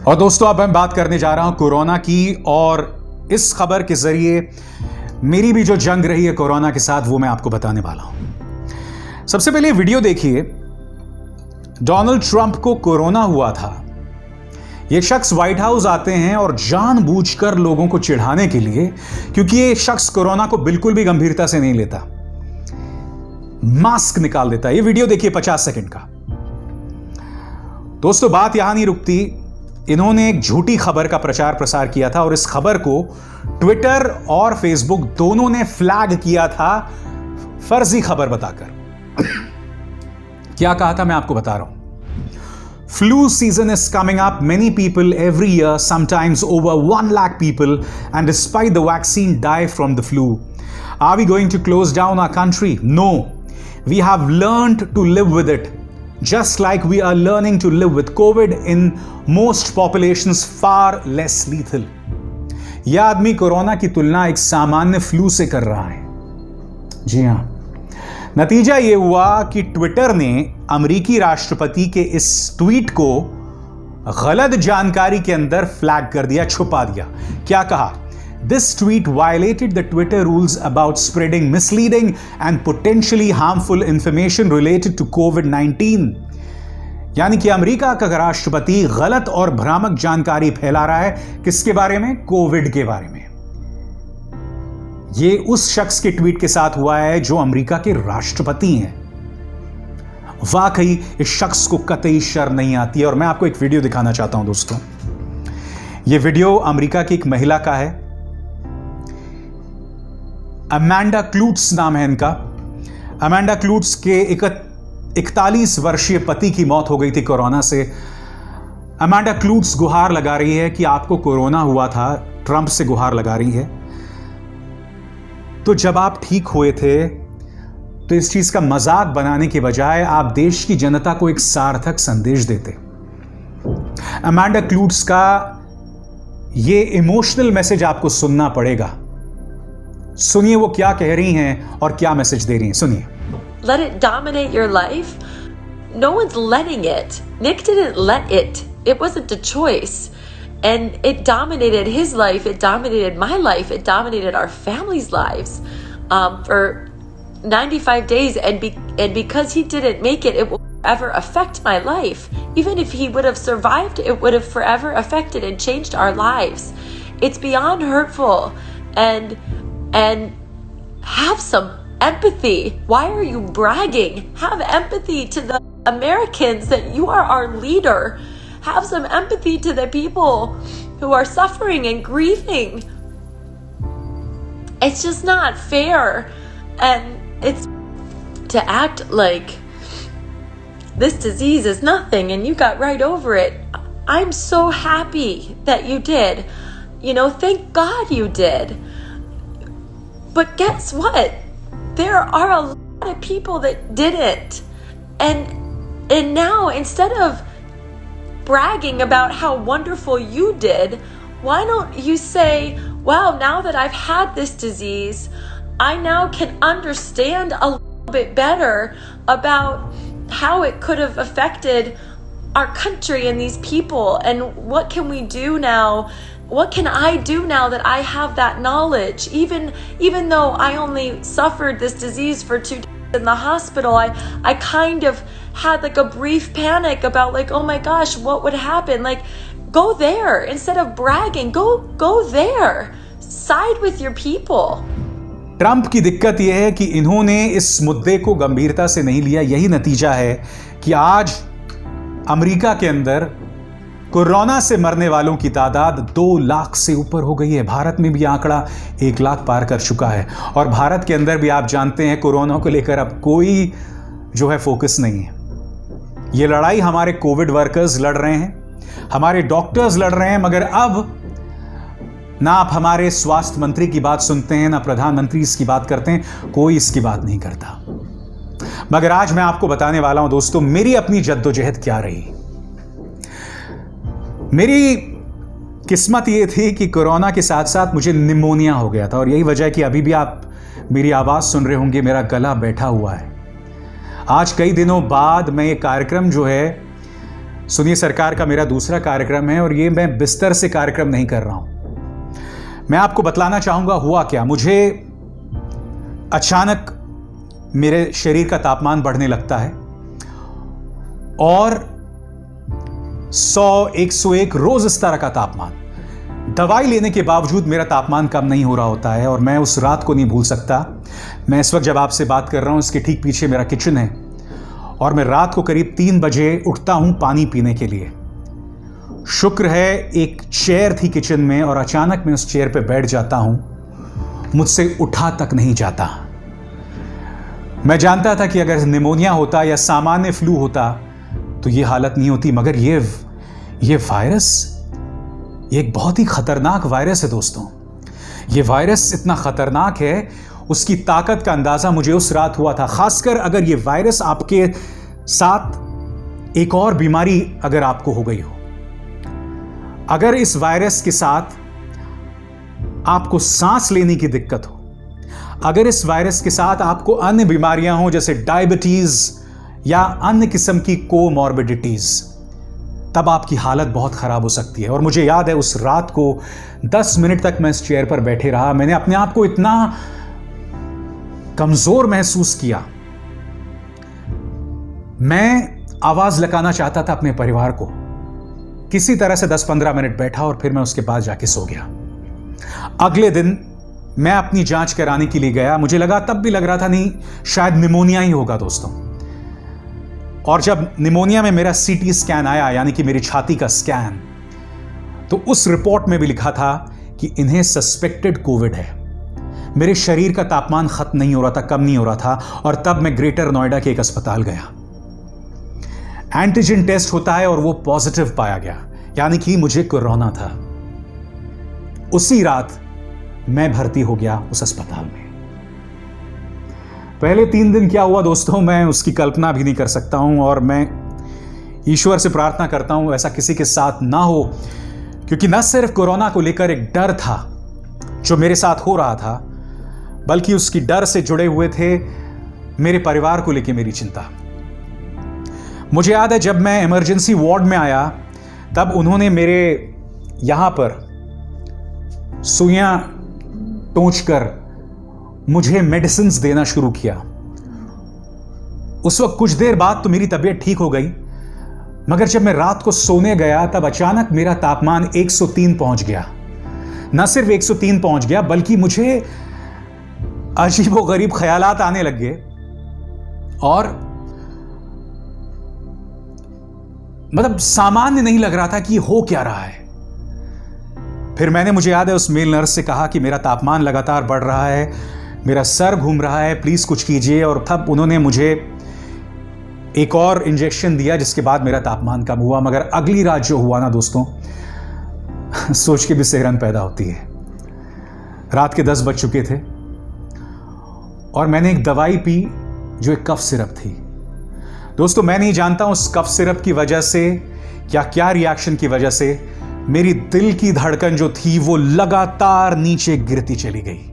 और दोस्तों अब मैं बात करने जा रहा हूं कोरोना की, और इस खबर के जरिए मेरी भी जो जंग रही है कोरोना के साथ वो मैं आपको बताने वाला हूं। सबसे पहले वीडियो देखिए। डोनाल्ड ट्रंप को कोरोना हुआ था। ये शख्स व्हाइट हाउस आते हैं और जानबूझकर लोगों को चिढ़ाने के लिए, क्योंकि ये शख्स कोरोना को बिल्कुल भी गंभीरता से नहीं लेता, मास्क निकाल देता है। ये वीडियो देखिए 50 सेकंड का। दोस्तों बात यहां नहीं रुकती। इन्होंने एक झूठी खबर का प्रचार प्रसार किया था और इस खबर को ट्विटर और फेसबुक दोनों ने फ्लैग किया था फर्जी खबर बताकर। क्या कहा था मैं आपको बता रहा हूं। Flu season is coming up. Many people every year, sometimes over 1 lakh people, and despite the vaccine, die from the flu. Are we going to close down our country? No. We have learned to live with it. Just like we are learning to live with COVID in most populations far less lethal. यह आदमी corona की तुलना एक सामान्य flu से कर रहा है। जी हां। नतीजा यह हुआ कि ट्विटर ने अमेरिकी राष्ट्रपति के इस ट्वीट को गलत जानकारी के अंदर फ्लैग कर दिया, छुपा दिया। क्या कहा? This tweet violated the Twitter rules about spreading misleading and potentially harmful information related to COVID-19. यानी कि अमेरिका का राष्ट्रपति गलत और भ्रामक जानकारी फैला रहा है। किसके बारे में? कोविड के बारे में। यह उस शख्स के ट्वीट के साथ हुआ है जो अमेरिका के राष्ट्रपति हैं। वाकई इस शख्स को कतई शर्म नहीं आती है। और मैं आपको एक वीडियो दिखाना चाहता हूं दोस्तों। यह वीडियो अमेरिका की एक महिला का है। अमेंडा क्लूट्स नाम है इनका। अमेंडा क्लूट्स के 41 वर्षीय पति की मौत हो गई थी कोरोना से। अमेंडा क्लूट्स गुहार लगा रही है कि आपको कोरोना हुआ था, ट्रंप से गुहार लगा रही है। तो जब आप ठीक हुए थे तो इस चीज का मजाक बनाने के बजाय आप देश की जनता को एक सार्थक संदेश देते। अमेंडा क्लूट्स का ये इमोशनल मैसेज आपको सुनना पड़ेगा। सुनिए वो क्या कह रही हैं और क्या मैसेज दे रही हैं। सुनिए। Let it dominate your life. No one's letting it. Nick didn't let it. It wasn't a choice. And it dominated his life. It dominated my life. It dominated our family's lives for 95 days. And because he didn't make it, it will ever affect my life. Even if he would have survived, it would have forever affected and changed our lives. It's beyond hurtful. And have some empathy. Why are you bragging? Have empathy to the Americans that you are our leader. Have some empathy to the people who are suffering and grieving. It's just not fair. And it's to act like this disease is nothing and you got right over it. I'm so happy that you did. You know, thank God you did. But guess what? There are a lot of people that didn't. And now instead of bragging about how wonderful you did, why don't you say, wow, now that I've had this disease, I now can understand a little bit better about how it could have affected our country and these people, and what can we do now? What can I do now that I have that knowledge? Even though I only suffered this disease for 2 days in the hospital, I kind of had like a brief panic about like, oh my gosh, what would happen? Like, go there instead of bragging. Go there. Side with your people. Trump की दिक्कत यह है कि इन्होंने इस मुद्दे को गंभीरता से नहीं लिया। यही नतीजा है कि आज अमेरिका के अंदर कोरोना से मरने वालों की तादाद 2 लाख से ऊपर हो गई है। भारत में भी आंकड़ा 1 लाख पार कर चुका है। और भारत के अंदर भी आप जानते हैं कोरोना को लेकर अब कोई जो है फोकस नहीं है। ये लड़ाई हमारे कोविड वर्कर्स लड़ रहे हैं, हमारे डॉक्टर्स लड़ रहे हैं, मगर अब ना आप हमारे स्वास्थ्य मंत्री की बात सुनते हैं, ना प्रधानमंत्री इसकी बात करते हैं, कोई इसकी बात नहीं करता। मगर आज मैं आपको बताने वाला हूं दोस्तों मेरी अपनी जद्दोजहद क्या रही। मेरी किस्मत ये थी कि कोरोना के साथ साथ मुझे निमोनिया हो गया था, और यही वजह है कि अभी भी आप मेरी आवाज सुन रहे होंगे, मेरा गला बैठा हुआ है। आज कई दिनों बाद मैं ये कार्यक्रम जो है सुनिए, सरकार का मेरा दूसरा कार्यक्रम है और ये मैं बिस्तर से कार्यक्रम नहीं कर रहा हूं। मैं आपको बतलाना चाहूंगा हुआ क्या। मुझे अचानक मेरे शरीर का तापमान बढ़ने लगता है और 100, 101 रोज इस तरह का तापमान। दवाई लेने के बावजूद मेरा तापमान कम नहीं हो रहा होता है और मैं उस रात को नहीं भूल सकता। मैं इस वक्त जब आपसे बात कर रहा हूं, इसके ठीक पीछे मेरा किचन है और मैं रात को करीब 3 बजे उठता हूं पानी पीने के लिए। शुक्र है एक चेयर थी किचन में और अचानक मैं उस चेयर पे बैठ जाता हूं, मुझसे उठा तक नहीं जाता। मैं जानता था कि अगर निमोनिया होता या सामान्य फ्लू होता तो ये हालत नहीं होती, मगर ये वायरस, ये एक बहुत ही खतरनाक वायरस है दोस्तों। ये वायरस इतना खतरनाक है, उसकी ताकत का अंदाजा मुझे उस रात हुआ था। खासकर अगर ये वायरस आपके साथ एक और बीमारी अगर आपको हो गई हो, अगर इस वायरस के साथ आपको सांस लेने की दिक्कत हो, अगर इस वायरस के साथ आपको अन्य बीमारियां हो जैसे डायबिटीज या अन्य किस्म की कोमॉर्बिडिटीज, तब आपकी हालत बहुत खराब हो सकती है। और मुझे याद है उस रात को 10 मिनट तक मैं इस चेयर पर बैठे रहा। मैंने अपने आप को इतना कमजोर महसूस किया। मैं आवाज लगाना चाहता था अपने परिवार को। किसी तरह से 10-15 मिनट बैठा और फिर मैं उसके बाद जाके सो गया। अगले दिन मैं अपनी जांच कराने के लिए गया। मुझे लगा, तब भी लग रहा था नहीं, शायद निमोनिया ही होगा दोस्तों। और जब निमोनिया में मेरा सीटी स्कैन आया, यानी कि मेरी छाती का स्कैन, तो उस रिपोर्ट में भी लिखा था कि इन्हें सस्पेक्टेड कोविड है। मेरे शरीर का तापमान खत्म नहीं हो रहा था, कम नहीं हो रहा था। और तब मैं ग्रेटर नोएडा के एक अस्पताल गया। एंटीजन टेस्ट होता है और वो पॉजिटिव पाया गया, यानी कि मुझे कोरोना था। उसी रात मैं भर्ती हो गया उस अस्पताल में। पहले 3 दिन क्या हुआ दोस्तों, मैं उसकी कल्पना भी नहीं कर सकता हूं। और मैं ईश्वर से प्रार्थना करता हूं ऐसा किसी के साथ ना हो, क्योंकि न सिर्फ कोरोना को लेकर एक डर था जो मेरे साथ हो रहा था, बल्कि उसकी डर से जुड़े हुए थे मेरे परिवार को लेकर मेरी चिंता। मुझे याद है जब मैं इमरजेंसी वार्ड में आया, तब उन्होंने मेरे यहां पर सुइयां टोंचकर मुझे मेडिसिन्स देना शुरू किया। उस वक्त कुछ देर बाद तो मेरी तबीयत ठीक हो गई, मगर जब मैं रात को सोने गया तब अचानक मेरा तापमान 103 पहुंच गया। न सिर्फ 103 पहुंच गया, बल्कि मुझे अजीबोगरीब ख्यालात आने लग गए और मतलब सामान्य नहीं लग रहा था कि हो क्या रहा है। फिर मैंने, मुझे याद है, उस मेल नर्स से कहा कि मेरा तापमान लगातार बढ़ रहा है, मेरा सर घूम रहा है, प्लीज कुछ कीजिए। और तब उन्होंने मुझे एक और इंजेक्शन दिया, जिसके बाद मेरा तापमान कम हुआ। मगर अगली रात जो हुआ ना दोस्तों, सोच के भी सिहरन पैदा होती है। रात के 10 बज चुके थे और मैंने एक दवाई पी जो एक कफ सिरप थी। दोस्तों, मैं नहीं जानता उस कफ सिरप की वजह से या क्या रिएक्शन की वजह से मेरी दिल की धड़कन जो थी वो लगातार नीचे गिरती चली गई।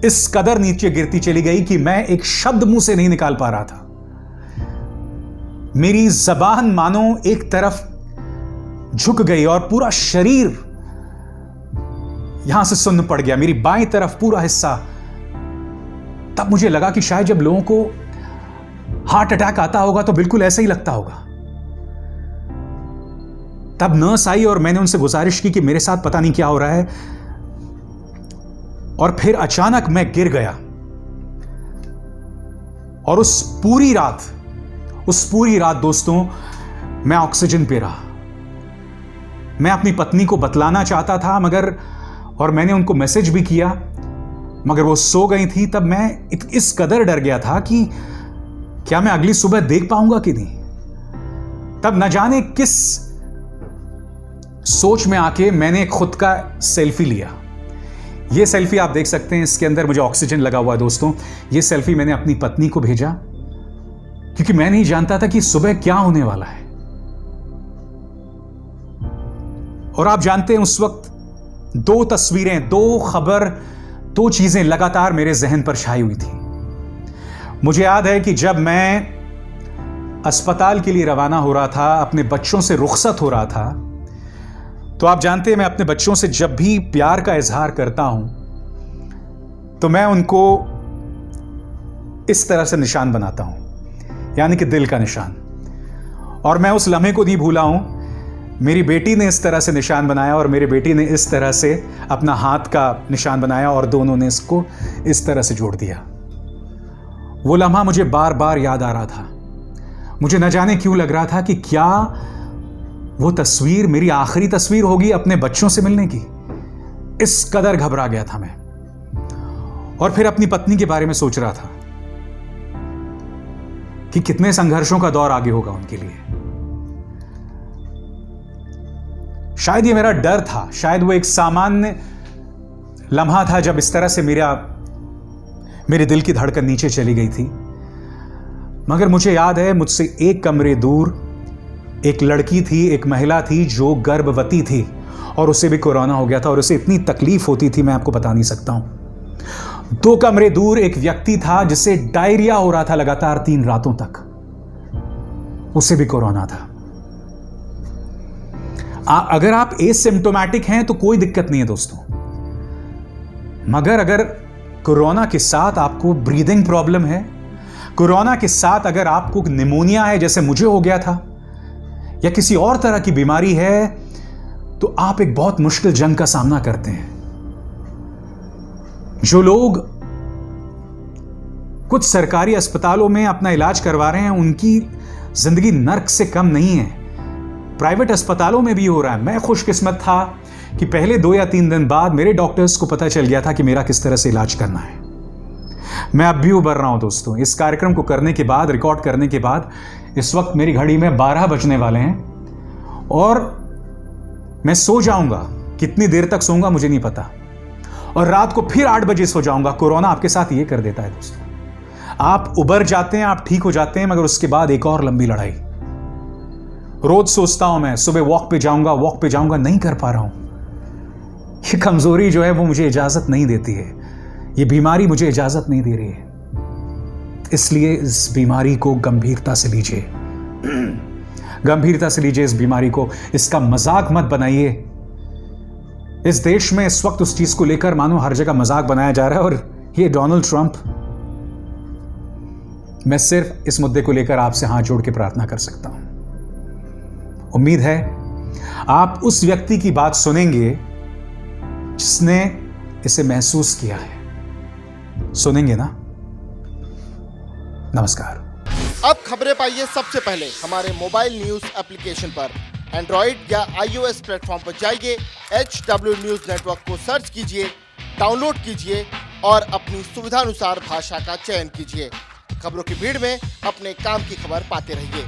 इस कदर नीचे गिरती चली गई कि मैं एक शब्द मुंह से नहीं निकाल पा रहा था। मेरी जबान मानो एक तरफ झुक गई और पूरा शरीर यहां से सुन्न पड़ गया, मेरी बाईं तरफ पूरा हिस्सा। तब मुझे लगा कि शायद जब लोगों को हार्ट अटैक आता होगा तो बिल्कुल ऐसा ही लगता होगा। तब नर्स आई और मैंने उनसे गुजारिश की कि मेरे साथ पता नहीं क्या हो रहा है। और फिर अचानक मैं गिर गया और उस पूरी रात दोस्तों मैं ऑक्सीजन पे रहा। मैं अपनी पत्नी को बतलाना चाहता था और मैंने उनको मैसेज भी किया, मगर वो सो गई थी। तब मैं इस कदर डर गया था कि क्या मैं अगली सुबह देख पाऊंगा कि नहीं। तब न जाने किस सोच में आके मैंने खुद का सेल्फी लिया। ये सेल्फी आप देख सकते हैं, इसके अंदर मुझे ऑक्सीजन लगा हुआ है दोस्तों। ये सेल्फी मैंने अपनी पत्नी को भेजा क्योंकि मैं नहीं जानता था कि सुबह क्या होने वाला है। और आप जानते हैं उस वक्त 2 तस्वीरें, 2 खबर, 2 चीजें लगातार मेरे जहन पर छाई हुई थी। मुझे याद है कि जब मैं अस्पताल के लिए रवाना हो रहा था, अपने बच्चों से रुखसत हो रहा था, तो आप जानते हैं मैं अपने बच्चों से जब भी प्यार का इजहार करता हूं तो मैं उनको इस तरह से निशान बनाता हूं, यानी कि दिल का निशान। और मैं उस लम्हे को नहीं भूला हूं। मेरी बेटी ने इस तरह से निशान बनाया और मेरी बेटी ने इस तरह से अपना हाथ का निशान बनाया और दोनों ने इसको इस तरह से जोड़ दिया। वो लम्हा मुझे बार बार याद आ रहा था। मुझे न जाने क्यों लग रहा था कि क्या वो तस्वीर मेरी आखिरी तस्वीर होगी अपने बच्चों से मिलने की। इस कदर घबरा गया था मैं। और फिर अपनी पत्नी के बारे में सोच रहा था कि कितने संघर्षों का दौर आगे होगा उनके लिए। शायद ये मेरा डर था, शायद वो एक सामान्य लम्हा था जब इस तरह से मेरे दिल की धड़कन नीचे चली गई थी। मगर मुझे याद है मुझसे एक कमरे दूर एक लड़की थी, एक महिला थी जो गर्भवती थी और उसे भी कोरोना हो गया था और उसे इतनी तकलीफ होती थी मैं आपको बता नहीं सकता हूं। 2 कमरे दूर एक व्यक्ति था जिसे डायरिया हो रहा था लगातार 3 रातों तक, उसे भी कोरोना था। अगर आप एसिम्प्टोमेटिक हैं तो कोई दिक्कत नहीं है दोस्तों, मगर अगर कोरोना के साथ आपको ब्रीदिंग प्रॉब्लम है, कोरोना के साथ अगर आपको निमोनिया है जैसे मुझे हो गया था, या किसी और तरह की बीमारी है, तो आप एक बहुत मुश्किल जंग का सामना करते हैं। जो लोग कुछ सरकारी अस्पतालों में अपना इलाज करवा रहे हैं उनकी जिंदगी नर्क से कम नहीं है। प्राइवेट अस्पतालों में भी हो रहा है। मैं खुशकिस्मत था कि पहले 2 या 3 दिन बाद मेरे डॉक्टर्स को पता चल गया था कि मेरा किस तरह से इलाज करना है। मैं अब भी उबर रहा हूं दोस्तों। इस कार्यक्रम को करने के बाद, रिकॉर्ड करने के बाद, इस वक्त मेरी घड़ी में 12 बजने वाले हैं और मैं सो जाऊंगा। कितनी देर तक सोऊंगा मुझे नहीं पता, और रात को फिर 8 बजे सो जाऊंगा। कोरोना आपके साथ ये कर देता है दोस्तों। आप उबर जाते हैं, आप ठीक हो जाते हैं, मगर उसके बाद एक और लंबी लड़ाई। रोज सोचता हूं मैं सुबह वॉक पे जाऊंगा, नहीं कर पा रहा हूं। ये कमजोरी जो है वो मुझे इजाजत नहीं देती है, ये बीमारी मुझे इजाजत नहीं दे रही है। इसलिए इस बीमारी को गंभीरता से लीजिए, गंभीरता से लीजिए इस बीमारी को। इसका मजाक मत बनाइए। इस देश में इस वक्त उस चीज को लेकर मानो हर जगह मजाक बनाया जा रहा है, और ये डोनाल्ड ट्रंप। मैं सिर्फ इस मुद्दे को लेकर आपसे हाथ जोड़ के प्रार्थना कर सकता हूं। उम्मीद है आप उस व्यक्ति की बात सुनेंगे जिसने इसे महसूस किया है। सुनेंगे ना? नमस्कार। अब खबरें पाइए सबसे पहले हमारे मोबाइल न्यूज एप्लीकेशन पर। एंड्रॉइड या iOS प्लेटफॉर्म पर जाइए, HW न्यूज नेटवर्क को सर्च कीजिए, डाउनलोड कीजिए और अपनी सुविधानुसार भाषा का चयन कीजिए। खबरों की भीड़ में अपने काम की खबर पाते रहिए।